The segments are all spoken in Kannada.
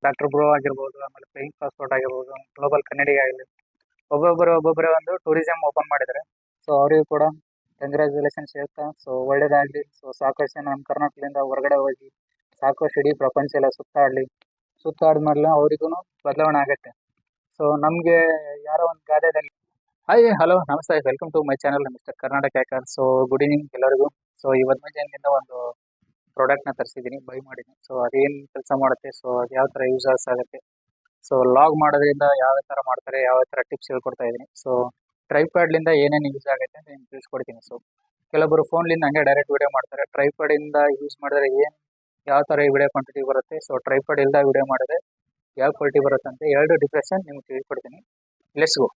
ಡಾಕ್ಟರ್ ಬ್ರೋ ಆಗಿರ್ಬೋದು, ಆಮೇಲೆ ಫ್ಲೈಯಿಂಗ್ ಪಾಸ್ಪೋರ್ಟ್ ಆಗಿರ್ಬೋದು, ಗ್ಲೋಬಲ್ ಕನ್ನಡಿಗ ಆಗಲಿ, ಒಬ್ಬೊಬ್ಬರೇ ಒಂದು ಟೂರಿಸಂ ಓಪನ್ ಮಾಡಿದ್ದಾರೆ. ಸೊ ಅವರಿಗೂ ಕೂಡ ಕಂಗ್ರ್ಯಾಚುಲೇಷನ್ಸ್ ಹೇಳ್ತಾ, ಸೊ ಒಳ್ಳೇದಾಗಲಿ. ಸೊ ಸಾಕಷ್ಟು ಜನ ನಮ್ಮ ಕರ್ನಾಟಕದಿಂದ ಹೊರಗಡೆ ಹೋಗಿ ಸಾಕಷ್ಟು ಇಡೀ ಪ್ರಪಂಚ ಎಲ್ಲ ಸುತ್ತಾಡಿದ್ಮೇಲೆ ಅವರಿಗೂ ಬದಲಾವಣೆ ಆಗುತ್ತೆ. ಸೊ ನಮಗೆ ಯಾರೋ ಒಂದು ಗಾದೆದಲ್ಲಿ hi hello namaste, welcome to my channel mister Karnataka hacker. So good evening ಎಲ್ಲರಿಗೂ. ಸೊ ಇವತ್ತು ಮುಂಜಾನೆಯಿಂದ ಒಂದು ಪ್ರಾಡಕ್ಟ್ನ ತರಿಸಿದ್ದೀನಿ, ಬೈ ಮಾಡಿದ್ದೀನಿ. ಸೊ ಅದೇನು ಕೆಲಸ ಮಾಡುತ್ತೆ, ಸೊ ಅದು ಯಾವ ಥರ ಯೂಸಸ್ ಆಗುತ್ತೆ, ಸೊ ಲಾಗ್ ಮಾಡೋದ್ರಿಂದ ಯಾವ ಥರ ಮಾಡ್ತಾರೆ, ಯಾವ ಥರ ಟಿಪ್ಸ್ ಹೇಳ್ಕೊಡ್ತಾ ಇದ್ದೀನಿ. ಸೊ ಟ್ರೈಪ್ಯಾಡ್ಲಿಂದ ಏನೇನು ಯೂಸ್ ಆಗುತ್ತೆ ಅಂತ ನಿಮ್ಗೆ ತಿಳಿಸ್ಕೊಡ್ತೀನಿ. ಸೊ ಕೆಲವೊಬ್ಬರು ಫೋನ್ಲಿಂದ ಹಂಗೆ ಡೈರೆಕ್ಟ್ ವಿಡಿಯೋ ಮಾಡ್ತಾರೆ. ಟ್ರೈಪ್ಯಾಡಿಂದ ಯೂಸ್ ಮಾಡಿದ್ರೆ ಯಾವ ಥರ ವಿಡಿಯೋ ಕ್ವಾಂಟಿಟಿ ಬರುತ್ತೆ, ಸೊ ಟ್ರೈಪ್ಯಾಡ್ ಇಲ್ದ ವಿಡಿಯೋ ಮಾಡಿದ್ರೆ ಯಾವ ಕ್ವಾಲಿಟಿ ಬರುತ್ತೆ ಅಂತ ಎರಡು ಡಿಫ್ರೆನ್ಸ್ ನಿಮ್ಗೆ ತಿಳಿಸ್ಕೊಡ್ತೀನಿ. Let's go.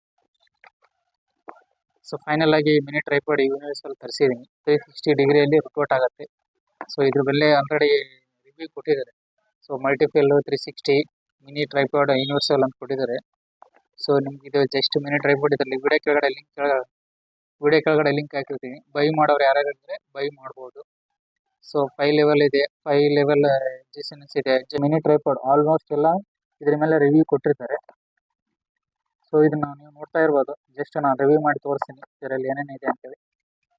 ಸೊ ಫೈನಲ್ ಆಗಿ ಮಿನಿ ಟ್ರೈಪಾಡ್ ಯೂನಿವರ್ಸಲ್ ತರಿಸಿದ್ದೀನಿ. 360 ಡಿಗ್ರಿಯಲ್ಲಿ ರಿಪೋರ್ಟ್ ಆಗುತ್ತೆ. ಸೊ ಇದ್ರ ಬೆಲೆ ಆಲ್ರೆಡಿ ರಿವ್ಯೂ ಕೊಟ್ಟಿದ್ದಾರೆ. So multiple 360 mini tripod universal ಅಂತ ಕೊಟ್ಟಿದ್ದಾರೆ. ಸೊ ನಿಮ್ಗೆ ಇದು ಜಸ್ಟ್ ಮಿನಿ ಟ್ರೈಪಾಡ್ ಇದರಲ್ಲಿ ವಿಡಿಯೋ ಕೆಳಗಡೆ ಲಿಂಕ್ ಹಾಕಿರ್ತೀನಿ. ಬೈ ಮಾಡೋರು ಯಾರ್ಯಾರು ಇದ್ರೆ ಬೈ ಮಾಡ್ಬೋದು. ಸೊ 5 ಲೆವೆಲ್ ಇದೆ, 5 ಲೆವೆಲ್ ಜಿಸೆನ್ಸ್ ಇದೆ. ಮಿನಿ ಟ್ರೈಪಾಡ್ ಆಲ್ಮೋಸ್ಟ್ ಎಲ್ಲ ಇದ್ರ ಮೇಲೆ ರಿವ್ಯೂ ಕೊಟ್ಟಿರ್ತಾರೆ. ಸೊ ಇದನ್ನ ನೀವು ನೋಡ್ತಾ ಇರ್ಬೋದು. ಜಸ್ಟ್ ನಾನು ರಿವ್ಯೂ ಮಾಡಿ ತೋರಿಸ್ತೀನಿ ಇದರಲ್ಲಿ ಏನೇನು ಇದೆ ಅಂತೇಳಿ.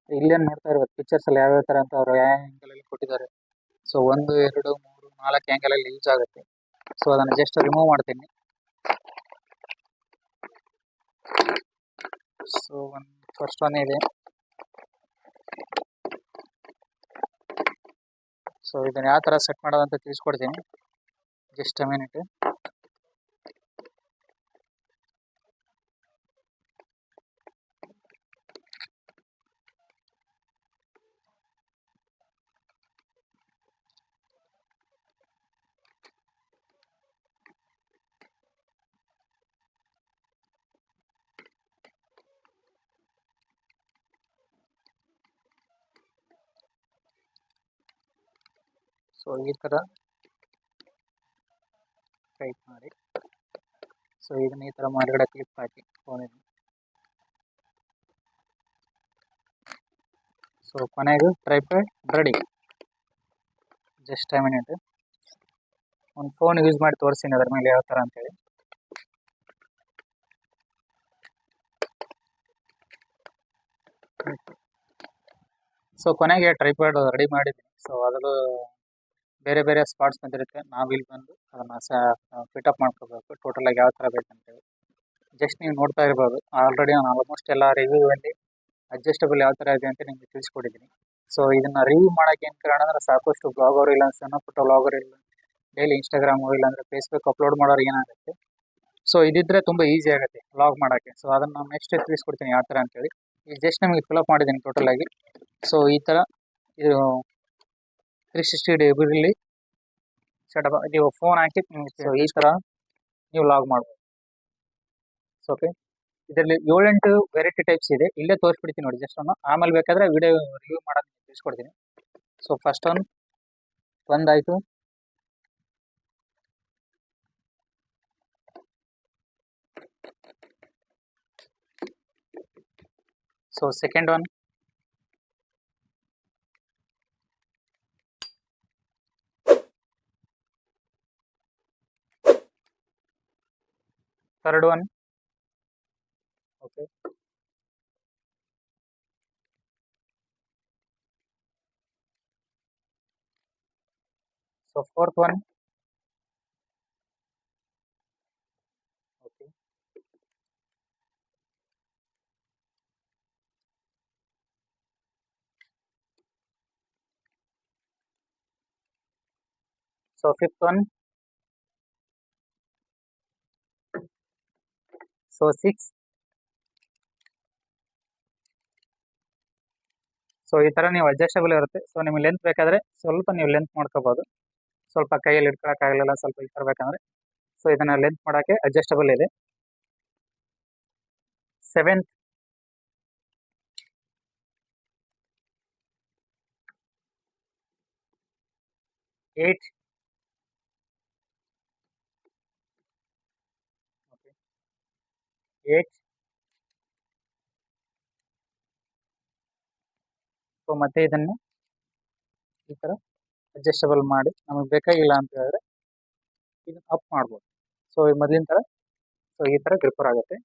ಇಲ್ಲೇನು ನೋಡ್ತಾ ಇರ್ಬೋದು ಪಿಕ್ಚರ್ಸ್ ಅಲ್ಲಿ ಯಾವ್ಯಾವ ಥರ ಅಂತ ಅವರು ಯಾವ ಆ್ಯಂಗಲಲ್ಲಿ ಕೊಟ್ಟಿದ್ದಾರೆ. ಸೊ 1, 2, 3, 4 ಆ್ಯಂಗಲಲ್ಲಿ ಯೂಸ್ ಆಗುತ್ತೆ. ಸೊ ಅದನ್ನು ಜಸ್ಟ್ ರಿಮೂವ್ ಮಾಡ್ತೀನಿ. ಸೊ ಫಸ್ಟ್ ಒನ್ ಇದೆ. ಸೊ ಇದನ್ನ ಯಾವ ಥರ ಸೆಟ್ ಮಾಡೋದಂತ ತಿಳಿಸ್ಕೊಡ್ತೀನಿ. Just a minute. ಸೊ ಈ ಥರ ಟೈಪ್ ಮಾಡಿ, ಸೊ ಇದನ್ನ ಈ ಥರ ಮೇಲ್ಗಡೆ ಕ್ಲಿಪ್ ಹಾಕಿ ಫೋನಿಗೆ. ಸೊ ಕೊನೆಗೂ tripod ready. Just a minute. ಒಂದು ಫೋನ್ ಯೂಸ್ ಮಾಡಿ ತೋರಿಸ್ತೀನಿ ಅದ್ರ ಮೇಲೆ ಯಾವ ಥರ ಅಂತೇಳಿ. ಸೊ ಕೊನೆಗೆ ಟ್ರೈಪಾಡ್ ರೆಡಿ ಮಾಡಿದ್ದೀನಿ. ಸೊ ಅದರಲ್ಲೂ ಬೇರೆ ಬೇರೆ ಸ್ಪಾಟ್ಸ್ ಬಂದಿರುತ್ತೆ. ನಾವಿಲ್ಲಿ ಬಂದು ಅದನ್ನು ಫಿಟಪ್ ಮಾಡ್ಕೋಬೇಕು ಟೋಟಲಾಗಿ ಯಾವ ಥರ ಬೇಕಂತೇಳಿ. ಜಸ್ಟ್ ನೀವು ನೋಡ್ತಾ ಇರ್ಬೋದು. ಆಲ್ರೆಡಿ ನಾನು ಆಲ್ಮೋಸ್ಟ್ ಎಲ್ಲ ರಿವ್ಯೂವಲ್ಲಿ ಅಡ್ಜಸ್ಟಬಲ್ ಯಾವ ಥರ ಇದೆ ಅಂತ ನಿಮಗೆ ತಿಳಿಸ್ಕೊಟ್ಟಿದ್ದೀನಿ. ಸೊ ಇದನ್ನು ರಿವ್ಯೂ ಮಾಡೋಕ್ಕೆ ಏನು ಕಾರಣ ಅಂದರೆ ಸಾಕಷ್ಟು ಬ್ಲಾಗರ್ ಇಲ್ಲ, ಸಣ್ಣ ಪುಟ್ಟ ಬ್ಲಾಗರ್ ಇಲ್ಲ, ಡೈಲಿ ಇನ್ಸ್ಟಾಗ್ರಾಮು ಇಲ್ಲಾಂದರೆ ಫೇಸ್ಬುಕ್ ಅಪ್ಲೋಡ್ ಮಾಡೋರು ಏನಾಗುತ್ತೆ. ಸೊ ಇದಿದ್ರೆ ತುಂಬ ಈಸಿ ಆಗುತ್ತೆ ವ್ಲಾಗ್ ಮಾಡೋಕ್ಕೆ. ಸೊ ಅದನ್ನು ನಾನು ನೆಕ್ಸ್ಟ್ ತಿಳಿಸ್ಕೊಡ್ತೀನಿ ಯಾವ ಥರ ಅಂತೇಳಿ. ಈಗ ಜಸ್ಟ್ ನಮಗೆ ಫಿಲಪ್ ಮಾಡಿದ್ದೀನಿ ಟೋಟಲಾಗಿ. ಸೊ ಈ ಥರ ಇದು 360 ಡಿಗ್ರಿಲಿ ಸೆಟಪ್ ನೀವು ಫೋನ್ ಹಾಕಿ ಸೊ ಈ ಥರ ನೀವು ಲಾಗ್ ಮಾಡ್ಬೋದು. ಸೊ ಓಕೆ, ಇದರಲ್ಲಿ 7-8 ವೆರೈಟಿ ಟೈಪ್ಸ್ ಇದೆ. ಇಲ್ಲೇ ತೋರಿಸ್ಬಿಡ್ತೀನಿ ನೋಡಿ ಜಸ್ಟ್ ಒಂದು. ಆಮೇಲೆ ಬೇಕಾದರೆ ವಿಡಿಯೋ ರಿವ್ಯೂ ಮಾಡೋದು ತಿಳಿಸ್ಕೊಡ್ತೀನಿ. ಸೊ ಫಸ್ಟ್ ಒಂದಾಯಿತು. So second one. Third one. Okay, so fourth one. Okay, so fifth one. So 6. So ಈ ಥರ ನೀವು ಅಡ್ಜಸ್ಟಬಲ್ ಇರುತ್ತೆ. ಸೊ ನಿಮಗೆ ಲೆಂತ್ ಬೇಕಾದರೆ ಸ್ವಲ್ಪ ನೀವು ಲೆಂತ್ ಮಾಡ್ಕೋಬೋದು. ಸ್ವಲ್ಪ ಕೈಯಲ್ಲಿ ಇಟ್ಕೊಳಕ್ಕಾಗಲಿಲ್ಲ, ಸ್ವಲ್ಪ ಈ ಥರ ಬೇಕಂದರೆ ಸೊ ಇದನ್ನು ಲೆಂತ್ ಮಾಡೋಕ್ಕೆ ಅಡ್ಜಸ್ಟಬಲ್ ಇದೆ. 7th. 8. ಓಕೆ, 8. ಸೊ ಮತ್ತೆ ಇದನ್ನು ಈ ಥರ ಅಡ್ಜಸ್ಟಬಲ್ ಮಾಡಿ ನಮಗೆ ಬೇಕಾಗಿಲ್ಲ ಅಂತ ಹೇಳಿದ್ರೆ ಇದನ್ನ ಅಪ್ ಮಾಡ್ಬೋದು. ಸೊ ಮೊದಲಿನ ಥರ ಸೊ ಈ ಥರ ಗ್ರಿಪ್ಪರ್ ಆಗುತ್ತೆ.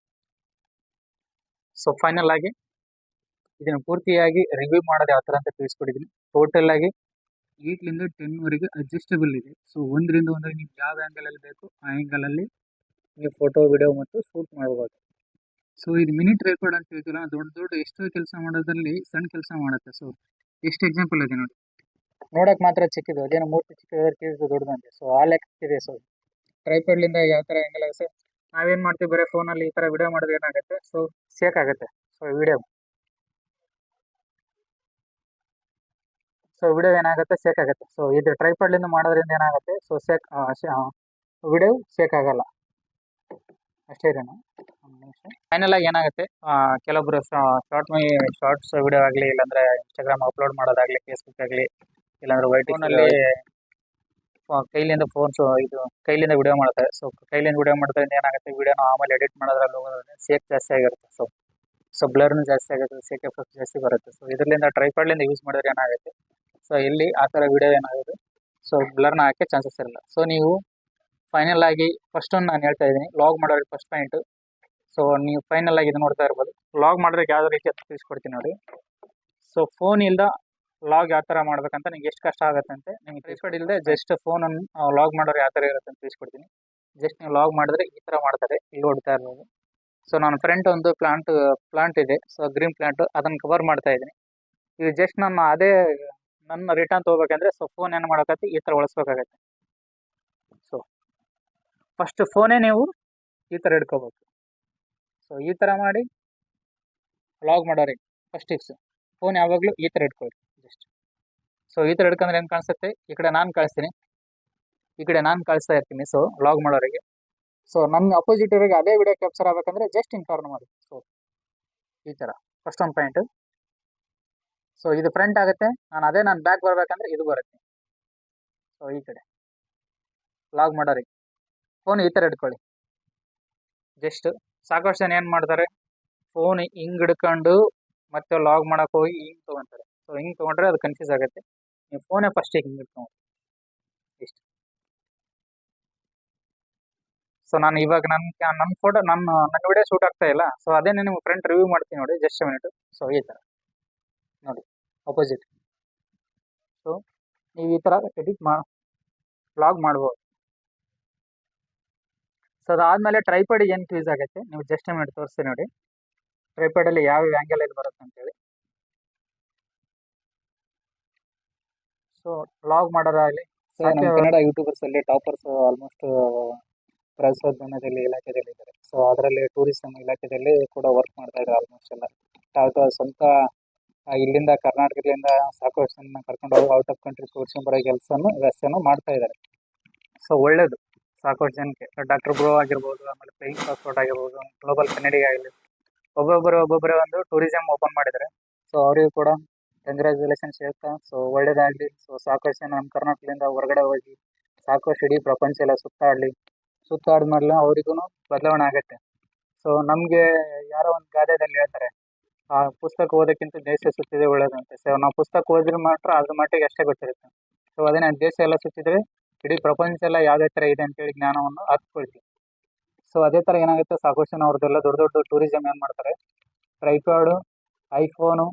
ಸೊ ಫೈನಲ್ ಆಗಿ ಇದನ್ನು ಪೂರ್ತಿಯಾಗಿ ರಿವ್ಯೂ ಮಾಡೋದು ಯಾವ ಥರ ಅಂತ ತಿಳಿಸ್ಕೊಟ್ಟಿದ್ದೀನಿ. ಟೋಟಲ್ ಆಗಿ 8ಲಿಂದ 10 ವರೆಗೆ ಅಡ್ಜಸ್ಟಬಲ್ ಇದೆ. ಸೊ ಒಂದರಿಂದ ಒಂದಕ್ಕೆ ನಿಮ್ಗೆ ಯಾವ ಆ್ಯಂಗಲಲ್ಲಿ ಬೇಕು ಆ ಆ್ಯಂಗಲಲ್ಲಿ ನೀವು ಫೋಟೋ ವಿಡಿಯೋ ಮತ್ತು ಶೂಟ್ ಮಾಡ್ಬೋದು. ಸೊ ಇದು ಮಿನಿ ಟ್ರೈಪಾಡ್ ಅಂತ ಹೇಳ್ತೀರ, ದೊಡ್ಡ ದೊಡ್ಡ ಎಷ್ಟೋ ಕೆಲಸ ಮಾಡೋದ್ರಲ್ಲಿ ಸಣ್ಣ ಕೆಲಸ ಮಾಡುತ್ತೆ. ಸೊ ಎಷ್ಟು ಎಕ್ಸಾಂಪಲ್ ಇದೆ ನೋಡಿ, ನೋಡೋಕೆ ಮಾತ್ರ ಚಿಕ್ಕಿದೆ, ಅದೇನೋ ಮೂರ್ತಿ ಚಿಕ್ಕದಕ್ಕೆ ದೊಡ್ಡದಂತೆ. ಸೊ ಆ ಲೆಕ್ಕಕ್ಕಿದೆ. ಸೊ ಟ್ರೈಪಾಡ್ಲಿಂದ ಯಾವ ಥರ ಆ್ಯಂಗಲ್ ಆಗುತ್ತೆ, ನಾವೇನು ಮಾಡ್ತೀವಿ ಬರೀ ಫೋನಲ್ಲಿ ಈ ಥರ ವಿಡಿಯೋ ಮಾಡಿದ್ರೆ ಏನಾಗುತ್ತೆ, ಸೊ ಸೇಕ್ ಆಗುತ್ತೆ. ಸೊ ವಿಡಿಯೋ ಏನಾಗುತ್ತೆ, ಸೇಕ್ ಆಗುತ್ತೆ. ಸೊ ಇದು ಟ್ರೈಪಾಡ್ಲಿಂದ ಮಾಡೋದ್ರಿಂದ ಏನಾಗುತ್ತೆ, ಸೊ ವಿಡಿಯೋ ಸೇಕ್ ಆಗಲ್ಲ. ಅಷ್ಟೇ ಇದೆ. ಫೈನಲ್ ಆಗಿ ಏನಾಗುತ್ತೆ, ಕೆಲವೊಬ್ರು ಶಾರ್ಟ್ಸ್ ವಿಡಿಯೋ ಆಗಲಿ, ಇಲ್ಲಾಂದ್ರೆ ಇನ್ಸ್ಟಾಗ್ರಾಮ್ ಅಪ್ಲೋಡ್ ಮಾಡೋದಾಗಲಿ, ಫೇಸ್ಬುಕ್ ಆಗಲಿ, ಇಲ್ಲಾಂದ್ರೆ ಫೋನಲ್ಲಿ ಕೈಲಿಂದ ವಿಡಿಯೋ ಮಾಡ್ತಾರೆ. ಸೊ ಕೈಲಿಂದ ವಿಡಿಯೋ ಮಾಡೋದ್ರಿಂದ ಏನಾಗುತ್ತೆ, ವಿಡಿಯೋನ ಆಮೇಲೆ ಎಡಿಟ್ ಮಾಡೋದ್ರಲ್ಲಿ ಹೋಗೋದ್ರಿಂದ ಸೇಕ್ ಜಾಸ್ತಿ ಆಗಿರುತ್ತೆ. ಸೊ ಬ್ಲರ್ನು ಜಾಸ್ತಿ ಆಗುತ್ತೆ, ಸೇಕ್ ಎಫೆಕ್ಟ್ ಜಾಸ್ತಿ ಬರುತ್ತೆ. ಸೊ ಇದರಿಂದ ಟ್ರೈಪಾಡ್ಲಿಂದ ಯೂಸ್ ಮಾಡಿದ್ರೆ ಏನಾಗುತ್ತೆ, ಸೊ ಇಲ್ಲಿ ಆ ಥರ ವಿಡಿಯೋ ಏನಾಗುತ್ತೆ, ಸೊ ಬ್ಲರ್ನ ಹಾಕಿ ಚಾನ್ಸಸ್ ಇರಲ್ಲ. ಸೊ ನೀವು ಫೈನಲ್ ಆಗಿ ಫಸ್ಟ್ ನಾನು ಹೇಳ್ತಾ ಇದ್ದೀನಿ, ಲಾಗ್ ಮಾಡೋರಿಗೆ ಫಸ್ಟ್ ಪಾಯಿಂಟು. ಸೊ ನೀವು ಫೈನಲ್ ಆಗಿ ಇದು ನೋಡ್ತಾ ಇರ್ಬೋದು, ಲಾಗ್ ಮಾಡೋದಕ್ಕೆ ಯಾವ ರೀತಿ ಅಂತ ತಿಳಿಸ್ಕೊಡ್ತೀನಿ ನೋಡಿ. ಸೊ ಫೋನ್ ಇಲ್ದ ಲಾಗ್ ಯಾವ ಥರ ಮಾಡ್ಬೇಕಂತ ನಿಮ್ಗೆ ಎಷ್ಟು ಕಷ್ಟ ಆಗುತ್ತೆ ಅಂತ ನಿಮ್ಗೆ ಟ್ರೈಪಾಡ್ ಇಲ್ಲದೆ ಜಸ್ಟ್ ಫೋನನ್ನು ಲಾಗ್ ಮಾಡೋರು ಯಾವ ಥರ ಇರುತ್ತೆ ಅಂತ ತಿಳಿಸ್ಕೊಡ್ತೀನಿ. ಜಸ್ಟ್ ನೀವು ಲಾಗ್ ಮಾಡಿದ್ರೆ ಈ ಥರ ಮಾಡ್ತಾರೆ, ಇಲ್ಲಿ ನೋಡ್ತಾ ಇರ್ಬೋದು. ಸೊ ನನ್ನ ಫ್ರೆಂಡ್ ಒಂದು ಪ್ಲಾಂಟ್ ಇದೆ, ಸೊ ಗ್ರೀನ್ ಪ್ಲಾಂಟು, ಅದನ್ನು ಕವರ್ ಮಾಡ್ತಾ ಇದ್ದೀನಿ. ಇದು ಜಸ್ಟ್ ನನ್ನ ರಿಟರ್ನ್ ತೊಗೋಬೇಕಂದ್ರೆ ಸೊ ಫೋನ್ ಏನು ಮಾಡೋಕತ್ತಿ ಈ ಥರ ಒಳಿಸ್ಬೇಕಾಗತ್ತೆ. ಸೊ ಫಸ್ಟ್ ಫೋನೇ ನೀವು ಈ ಥರ ಹಿಡ್ಕೋಬೇಕು. ಸೊ ಈ ಥರ ಮಾಡಿ ವ್ಲಾಗ್ ಮಾಡೋರಿಗೆ ಫಸ್ಟ್ ಟಿಪ್ಸ್, ಫೋನ್ ಯಾವಾಗಲೂ ಈ ಥರ ಇಟ್ಕೊಳ್ಳಿ ಜಸ್ಟ್. ಸೊ ಈ ಥರ ಹಿಡ್ಕೊಂಡ್ರೆ ಏನು ಕಾಣಿಸುತ್ತೆ, ಈ ಕಡೆ ನಾನು ಕಳಿಸ್ತೀನಿ, ಈ ಕಡೆ ನಾನು ಕಳಿಸ್ತಾ ಇರ್ತೀನಿ. ಸೊ ವ್ಲಾಗ್ ಮಾಡೋರಿಗೆ, ಸೊ ನನ್ನ ಅಪೋಸಿಟ್ ಇರೋರಿಗೆ ಅದೇ ವಿಡಿಯೋ ಕ್ಯಾಪ್ಚರ್ ಆಗಬೇಕಂದ್ರೆ ಜಸ್ಟ್ ಹಿಂಗೆ ಟರ್ನ್ ಮಾಡಿ. ಸೊ ಈ ಥರ ಫಸ್ಟ್ ಒಂದು ಪಾಯಿಂಟು. ಸೊ ಇದು ಫ್ರಂಟ್ ಆಗುತ್ತೆ, ನಾನು ಬ್ಯಾಕ್ ಬರಬೇಕಂದ್ರೆ ಇದು ಬರುತ್ತೆ. ಸೊ ಈ ಕಡೆ ವ್ಲಾಗ್ ಮಾಡೋರಿಗೆ ಫೋನ್ ಈ ಥರ ಇಟ್ಕೊಳ್ಳಿ ಜಸ್ಟ್. ಸಾಕಷ್ಟು ಜನ ಏನು ಮಾಡ್ತಾರೆ, ಫೋನ್ ಹಿಂಗೆ ಹಿಡ್ಕೊಂಡು ಮತ್ತೆ ಲಾಗ್ ಮಾಡೋಕೆ ಹೋಗಿ ಹಿಂಗೆ ತೊಗೊತಾರೆ. ಸೊ ಹಿಂಗೆ ತೊಗೊಂಡ್ರೆ ಅದು ಕನ್ಫ್ಯೂಸ್ ಆಗುತ್ತೆ. ನೀವು ಫೋನೇ ಫಸ್ಟಿಗೆ ಹಿಂಗೆ ಇಟ್ಕೊಂಡು ಇಷ್ಟು. ಸೊ ನಾನು ಇವಾಗ ನನ್ನ ಫೋಟೋ ನನ್ನ ವಿಡಿಯೋ ಶೂಟ್ ಆಗ್ತಾ ಇಲ್ಲ. ಸೊ ಅದೇ ನಿಮ್ಮ ಫ್ರೆಂಡ್ ರಿವ್ಯೂ ಮಾಡ್ತೀನಿ ನೋಡಿ, ಜಸ್ಟ್ ಮಿನಿಟ್. ಸೊ ಈ ಥರ ನೋಡಿ ಅಪೋಸಿಟ್. ಸೊ ನೀವು ಈ ಥರ ವ್ಲಾಗ್ ಮಾಡ್ಬೋದು. ಸೊ ಅದಾದಮೇಲೆ ಟ್ರೈಪಾಡಿಗೆ ಏನು ಯೂಸ್ ಆಗುತ್ತೆ, ನೀವು ಜಸ್ಟ್ ಮಿನಿಟ್ ತೋರಿಸ್ತೀನಿ ನೋಡಿ, ಟ್ರೈಪಾಡಲ್ಲಿ ಯಾವ ಆ್ಯಂಗಲಲ್ಲಿ ಬರುತ್ತೆ ಅಂತೇಳಿ. ಸೊ ವ್ಲಾಗ್ ಮಾಡೋದಾಗಲಿ, ಸೊ ನಮ್ಮ ಕನ್ನಡ ಯೂಟ್ಯೂಬರ್ಸಲ್ಲಿ ಟಾಪರ್ಸ್ ಆಲ್ಮೋಸ್ಟ್ ಪ್ರವಾಸೋದ್ಯಮದಲ್ಲಿ ಇಲಾಖೆಯಲ್ಲಿ ಇದ್ದಾರೆ. ಸೊ ಅದರಲ್ಲಿ ಟೂರಿಸಮ್ ಇಲಾಖೆಯಲ್ಲಿ ಕೂಡ ವರ್ಕ್ ಮಾಡ್ತಾ ಇದ್ದಾರೆ ಆಲ್ಮೋಸ್ಟ್ ಎಲ್ಲ. ಸ್ವಂತ ಇಲ್ಲಿಂದ ಕರ್ನಾಟಕದಿಂದ ಸಾಕಷ್ಟು ಜನ ಕರ್ಕೊಂಡು ಹೋಗಿ ಔಟ್ ಆಫ್ ಕಂಟ್ರಿ ತೋರಿಸ್ಕೊಂಬರೋ ವ್ಯವಸ್ಥೆನೂ ಮಾಡ್ತಾ ಇದ್ದಾರೆ. ಸೊ ಒಳ್ಳೇದು ಸಾಕಷ್ಟು ಜನಕ್ಕೆ. ಡಾಕ್ಟರ್ ಬ್ರೋ ಆಗಿರ್ಬೋದು, ಆಮೇಲೆ ಫ್ಲೈಯಿಂಗ್ ಪಾಸ್ಪೋರ್ಟ್ ಆಗಿರ್ಬೋದು, ಗ್ಲೋಬಲ್ ಕನ್ನಡಿಗ ಆಗಲಿ, ಒಬ್ಬೊಬ್ಬರೇ ಒಂದು ಟೂರಿಸಮ್ ಓಪನ್ ಮಾಡಿದ್ದಾರೆ. ಸೊ ಅವರಿಗೂ ಕೂಡ ಕಂಗ್ರ್ಯಾಚುಲೇಷನ್ಸ್ ಹೇಳ್ತಾ, ಸೊ ಒಳ್ಳೇದಾಗಲಿ. ಸೊ ಸಾಕಷ್ಟು ಜನ ನಮ್ಮ ಕರ್ನಾಟಕದಿಂದ ಹೊರಗಡೆ ಹೋಗಿ ಸಾಕಷ್ಟು ಇಡೀ ಪ್ರಪಂಚ ಎಲ್ಲ ಸುತ್ತಾಡಿದ್ಮೇಲೆ ಅವರಿಗೂ ಬದಲಾವಣೆ ಆಗುತ್ತೆ. ಸೊ ನಮಗೆ ಯಾರೋ ಒಂದು ಗಾದೆದಲ್ಲಿ ಹೇಳ್ತಾರೆ, ಆ ಪುಸ್ತಕ ಓದೋಕ್ಕಿಂತ ದೇಶ ಸುತ್ತಿದ್ರೆ ಒಳ್ಳೇದಂತೆ. ಸೊ ನಾವು ಪುಸ್ತಕ ಓದಿದ್ರೆ ಮಾತ್ರ ಅದ್ರ ಮಟ್ಟಿಗೆ ಅಷ್ಟೇ ಗೊತ್ತಿರುತ್ತೆ. ಸೊ ಅದೇ ನಾವು ದೇಶ ಎಲ್ಲ ಸುತ್ತಿದ್ರೆ ಇಡೀ ಪ್ರಪಂಚ ಎಲ್ಲ ಯಾವುದೇ ಥರ ಇದೆ ಅಂತೇಳಿ ಜ್ಞಾನವನ್ನು ಅರ್ಥಕೊಳ್ತೀವಿ. ಸೊ ಅದೇ ಥರ ಏನಾಗುತ್ತೆ, ಸಾಕಷ್ಟು ಜನ ಅವ್ರದ್ದೆಲ್ಲ ದೊಡ್ಡ ದೊಡ್ಡ ಟೂರಿಸಮ್ ಏನು ಮಾಡ್ತಾರೆ, ಟ್ರೈಪಾಡು, ಐಫೋನು,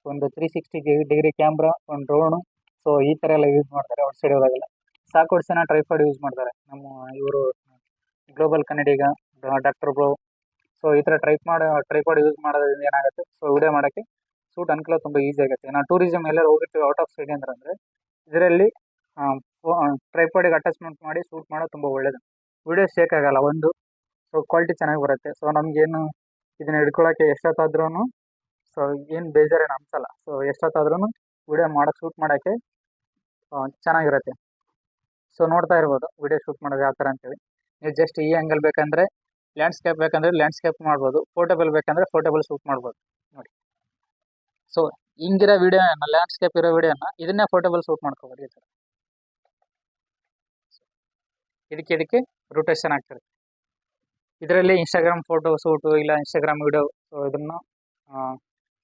ಒಂದು 360 ಡಿಗ್ರಿ ಕ್ಯಾಮ್ರಾ, ಒಂದು ಡ್ರೋನು, ಸೊ ಈ ಥರ ಎಲ್ಲ ಯೂಸ್ ಮಾಡ್ತಾರೆ ಔಟ್ ಸೈಡ್ ಹೋದಾಗೆಲ್ಲ. ಸಾಕಷ್ಟು ಜನ ಟ್ರೈಪಾಡ್ ಯೂಸ್ ಮಾಡ್ತಾರೆ. ನಮ್ಮ ಇವರು ಗ್ಲೋಬಲ್ ಕನ್ನಡಿಗ, ಡಾಕ್ಟರ್ ಬ್ರೋ, ಸೊ ಈ ಥರ ಟ್ರೈಪಾಡ್ ಯೂಸ್ ಮಾಡೋದ್ರಿಂದ ಏನಾಗುತ್ತೆ, ಸೊ ವಿಡಿಯೋ ಮಾಡೋಕ್ಕೆ ಶೂಟ್ ಅನುಕೂಲ ತುಂಬ ಈಸಿ ಆಗುತ್ತೆ. ನಾವು ಟೂರಿಸಮ್ ಎಲ್ಲರೂ ಹೋಗಿರ್ತೀವಿ ಔಟ್ ಆಫ್ ಸ್ಟೇಟ್ ಅಂದರೆ ಇದರಲ್ಲಿ ಟ್ರೈಪಾಡಿಗೆ ಅಟ್ಯಾಚ್ಮೆಂಟ್ ಮಾಡಿ ಶೂಟ್ ಮಾಡೋದು ತುಂಬ ಒಳ್ಳೆಯದು. ವಿಡಿಯೋ ಶೇಕ್ ಆಗಲ್ಲ ಒಂದು, ಸೊ ಕ್ವಾಲಿಟಿ ಚೆನ್ನಾಗಿ ಬರುತ್ತೆ. ಸೊ ನಮಗೇನು ಇದನ್ನ ಹಿಡ್ಕೊಳ್ಳೋಕ್ಕೆ ಎಷ್ಟೊತ್ತಾದ್ರೂ ಸೊ ಏನು ಬೇಜಾರೇನು ಅನಿಸಲ್ಲ. ಸೊ ಎಷ್ಟೊತ್ತಾದ್ರೂ ವಿಡಿಯೋ ಶೂಟ್ ಮಾಡೋಕ್ಕೆ ಚೆನ್ನಾಗಿರುತ್ತೆ. ಸೊ ನೋಡ್ತಾ ಇರ್ಬೋದು ವಿಡಿಯೋ ಶೂಟ್ ಮಾಡೋದು ಯಾವ ಥರ ಅಂತೇಳಿ. ನೀವು ಜಸ್ಟ್ ಈ ಆ್ಯಂಗಲ್ ಬೇಕಂದರೆ ಲ್ಯಾಂಡ್ಸ್ಕೇಪ್ ಬೇಕಂದರೆ ಲ್ಯಾಂಡ್ಸ್ಕೇಪ್ ಮಾಡ್ಬೋದು, ಪೋರ್ಟೇಬಲ್ ಬೇಕಂದರೆ ಪೋರ್ಟೇಬಲ್ ಶೂಟ್ ಮಾಡ್ಬೋದು ನೋಡಿ. ಸೊ ಹಿಂಗಿರೋ ವಿಡಿಯೋನ, ಲ್ಯಾಂಡ್ಸ್ಕೇಪ್ ಇರೋ ವಿಡಿಯೋನ ಇದನ್ನೇ ಪೋರ್ಟೇಬಲ್ ಶೂಟ್ ಮಾಡ್ಕೋಬೋದು ಈ ಥರ. ಇದಕ್ಕೆ ರೊಟೇಷನ್ ಆಗ್ತಿರುತ್ತೆ. ಇದರಲ್ಲಿ ಇನ್ಸ್ಟಾಗ್ರಾಮ್ ಫೋಟೋ ಶೂಟು ಇಲ್ಲ ಇನ್ಸ್ಟಾಗ್ರಾಮ್ ವಿಡಿಯೋ, ಸೊ ಇದನ್ನು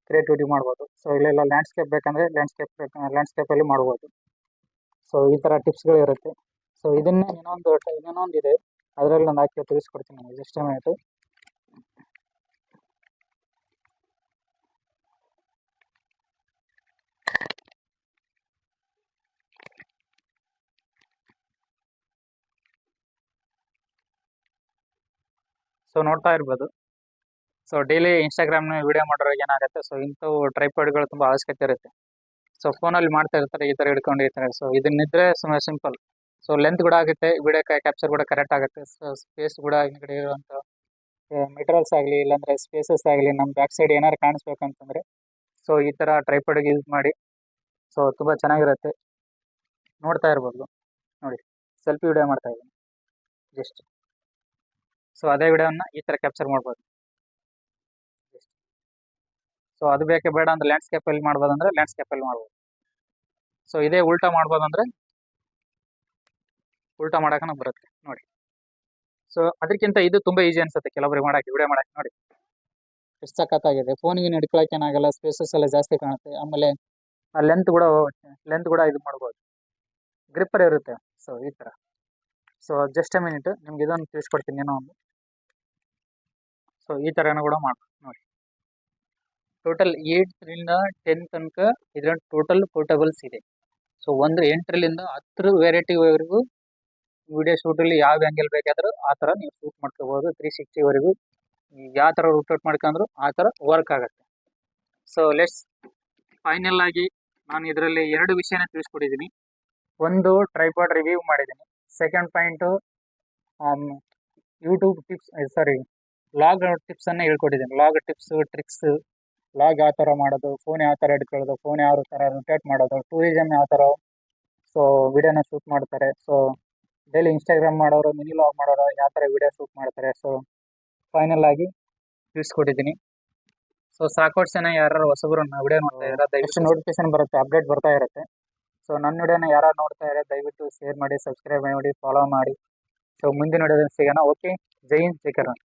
ಕ್ರಿಯೇಟಿವಿಟಿ ಮಾಡ್ಬೋದು. ಸೊ ಇಲ್ಲೆಲ್ಲ ಲ್ಯಾಂಡ್ಸ್ಕೇಪ್ ಬೇಕಂದರೆ ಲ್ಯಾಂಡ್ಸ್ಕೇಪಲ್ಲಿ ಮಾಡ್ಬೋದು. ಸೊ ಈ ಥರ ಟಿಪ್ಸ್ಗಳು ಇರುತ್ತೆ. ಸೊ ಇದನ್ನೇ ಇನ್ನೊಂದು ಇದೆ, ಅದರಲ್ಲಿ ಒಂದು ಹಾಕಿ ತಿಳಿಸ್ಕೊಡ್ತೀನಿ ನಾನು ಜಸ್ಟ್ ಆಯಿತು. ಸೊ ನೋಡ್ತಾ ಇರ್ಬೋದು. ಸೊ ಡೈಲಿ ಇನ್ಸ್ಟಾಗ್ರಾಮ್ನ ವಿಡಿಯೋ ಮಾಡೋರಿಗೆ ಏನಾಗುತ್ತೆ, ಸೊ ಇಂಥವು ಟ್ರೈಪಾಡ್ಗಳು ತುಂಬ ಅವಶ್ಯಕತೆ ಇರುತ್ತೆ. ಸೊ ಫೋನಲ್ಲಿ ಮಾಡ್ತಾ ಇರ್ತಾರೆ, ಈ ಥರ ಹಿಡ್ಕೊಂಡಿರ್ತಾರೆ. ಸೊ ಇದನ್ನಿದ್ರೆ ಸುಮ್ಮನೆ ಸಿಂಪಲ್. ಸೊ ಲೆಂತ್ ಕೂಡ ಆಗುತ್ತೆ, ವಿಡಿಯೋ ಕ್ಯಾಪ್ಚರ್ ಕೂಡ ಕರೆಕ್ಟ್ ಆಗುತ್ತೆ. ಸೊ ಸ್ಪೇಸ್ ಕೂಡ ಹಿಂದ್ಗಡೆ ಇರುವಂಥ ಮೆಟೀರಿಯಲ್ಸ್ ಆಗಲಿ, ಇಲ್ಲಾಂದರೆ ಸ್ಪೇಸಸ್ ಆಗಲಿ, ನಮ್ಮ ಬ್ಯಾಕ್ ಸೈಡ್ ಏನಾದ್ರು ಕಾಣಿಸ್ಬೇಕಂತಂದರೆ ಸೊ ಈ ಥರ ಟ್ರೈಪಾಡ್ಗೆ ಯೂಸ್ ಮಾಡಿ. ಸೊ ತುಂಬ ಚೆನ್ನಾಗಿರುತ್ತೆ, ನೋಡ್ತಾ ಇರ್ಬೋದು. ನೋಡಿ, ಸೆಲ್ಫಿ ವಿಡಿಯೋ ಮಾಡ್ತಾ ಇದ್ದೀನಿ ಜಸ್ಟ್. ಸೊ ಅದೇ ವಿಡಿಯೋನ ಈ ಥರ ಕ್ಯಾಪ್ಚರ್ ಮಾಡ್ಬೋದು. ಸೊ ಅದು ಬೇಕೇ ಬೇಡ ಅಂದ್ರೆ ಲ್ಯಾಂಡ್ಸ್ಕೇಪಲ್ಲಿ ಮಾಡ್ಬೋದು, ಅಂದರೆ ಲ್ಯಾಂಡ್ಸ್ಕೇಪಲ್ಲಿ ಮಾಡ್ಬೋದು. ಸೊ ಇದೇ ಉಲ್ಟಾ ಮಾಡ್ಬೋದು ಅಂದರೆ ಉಲ್ಟಾ ಮಾಡೋಕೆ ಬರುತ್ತೆ ನೋಡಿ. ಸೊ ಅದಕ್ಕಿಂತ ಇದು ತುಂಬ ಈಸಿ ಅನ್ಸುತ್ತೆ ಕೆಲವೊಬ್ಬರಿಗೆ ಮಾಡೋಕ್ಕೆ, ವಿಡಿಯೋ ಮಾಡೋಕ್ಕೆ. ನೋಡಿ ಎಷ್ಟು ಸಖತ್ತಾಗಿದೆ. ಫೋನಿಗೆ ಹಿಡ್ಕೊಳಕ್ಕೆ ಏನಾಗಲ್ಲ, ಸ್ಪೇಸಸ್ ಎಲ್ಲ ಜಾಸ್ತಿ ಕಾಣುತ್ತೆ. ಆಮೇಲೆ ಆ ಲೆಂತ್ ಕೂಡ ಇದು ಮಾಡ್ಬೋದು, ಗ್ರಿಪ್ಪರ್ ಇರುತ್ತೆ. ಸೊ ಈ ಥರ. ಸೊ ಜಸ್ಟ್ ಎ ಮಿನಿಟ್, ನಿಮ್ಗೆ ಇದೊಂದು ತಿಳಿಸ್ಕೊಡ್ತೀನಿ ಏನೋ ಒಂದು. ಸೊ ಈ ಥರನೂ ಕೂಡ ಮಾಡ್ಬೋದು ನೋಡಿ. ಟೋಟಲ್ 8ರಿಂದ 10 ತನಕ ಇದರಲ್ಲಿ ಟೋಟಲ್ ಪೋರ್ಟಬಲ್ಸ್ ಇದೆ. ಸೊ 8ರಿಂದ 10 ವೆರೈಟಿವರೆಗೂ ವಿಡಿಯೋ ಶೂಟಲ್ಲಿ ಯಾವ ಆ್ಯಂಗಲ್ ಬೇಕಾದರೂ ಆ ಥರ ನೀವು ಶೂಟ್ ಮಾಡ್ಕೋಬೋದು. 360ವರೆಗೂ ಯಾವ ಥರ ರೂಟೌಟ್ ಮಾಡ್ಕೊಂಡ್ರು ಆ ಥರ ವರ್ಕ್ ಆಗುತ್ತೆ. ಸೊ ಫೈನಲ್ ಆಗಿ ನಾನು ಇದರಲ್ಲಿ 2 ವಿಷಯನ ತಿಳಿಸ್ಕೊಟ್ಟಿದ್ದೀನಿ. ಒಂದು, ಟ್ರೈಪಾಡ್ ರಿವ್ಯೂ ಮಾಡಿದ್ದೀನಿ. ಸೆಕೆಂಡ್ ಪಾಯಿಂಟು, ಯೂಟ್ಯೂಬ್ ಲಾಗ್ ಟಿಪ್ಸನ್ನು ಹೇಳ್ಕೊಟ್ಟಿದ್ದೀನಿ. ಲಾಗ್ ಟಿಪ್ಸು, ಟ್ರಿಕ್ಸ್, ಲಾಗ್ ಯಾವ ಥರ ಮಾಡೋದು, ಫೋನ್ ಯಾವ ಥರ ಹಿಡ್ಕೊಳ್ಳೋದು, ಫೋನ್ ಯಾವ ಥರ ರೊಟೇಟ್ ಮಾಡೋದು, ಟೂರಿಸಮ್ ಯಾವ ಥರ ಸೊ ವಿಡಿಯೋನ ಶೂಟ್ ಮಾಡ್ತಾರೆ. ಸೊ ಡೈಲಿ ಇನ್ಸ್ಟಾಗ್ರಾಮ್ ಮಾಡೋರು, ಮಿನಿ ಲಾಗ್ ಮಾಡೋರು ಯಾವ ಥರ ವಿಡಿಯೋ ಶೂಟ್ ಮಾಡ್ತಾರೆ. ಸೊ ಫೈನಲ್ ಆಗಿ ತಿಳಿಸ್ಕೊಟ್ಟಿದ್ದೀನಿ. ಸೊ ಸಾಕಷ್ಟು ಜನ ಯಾರು ಹೊಸಬರು ವಿಡಿಯೋ ನೋಡ್ತಾ ಇದ್ದಾರೆ, ದಯವಿಟ್ಟು ನೋಟಿಫಿಕೇಶನ್ ಬರುತ್ತೆ, ಅಪ್ಡೇಟ್ ಬರ್ತಾ ಇರುತ್ತೆ. ಸೊ ನನ್ನ ವಿಡಿಯೋನ ಯಾರು ನೋಡ್ತಾ ಇದ್ದಾರೆ ದಯವಿಟ್ಟು ಶೇರ್ ಮಾಡಿ, ಸಬ್ಸ್ಕ್ರೈಬ್ ಮಾಡಿ, ಫಾಲೋ ಮಾಡಿ. ಸೊ ಮುಂದಿನ ವಿಡಿಯೋದಲ್ಲಿ ಸಿಗೋಣ. ಓಕೆ, ಜೈ ಹಿಂದ್, ಜೈ ಕರ್ನಾಟಕ.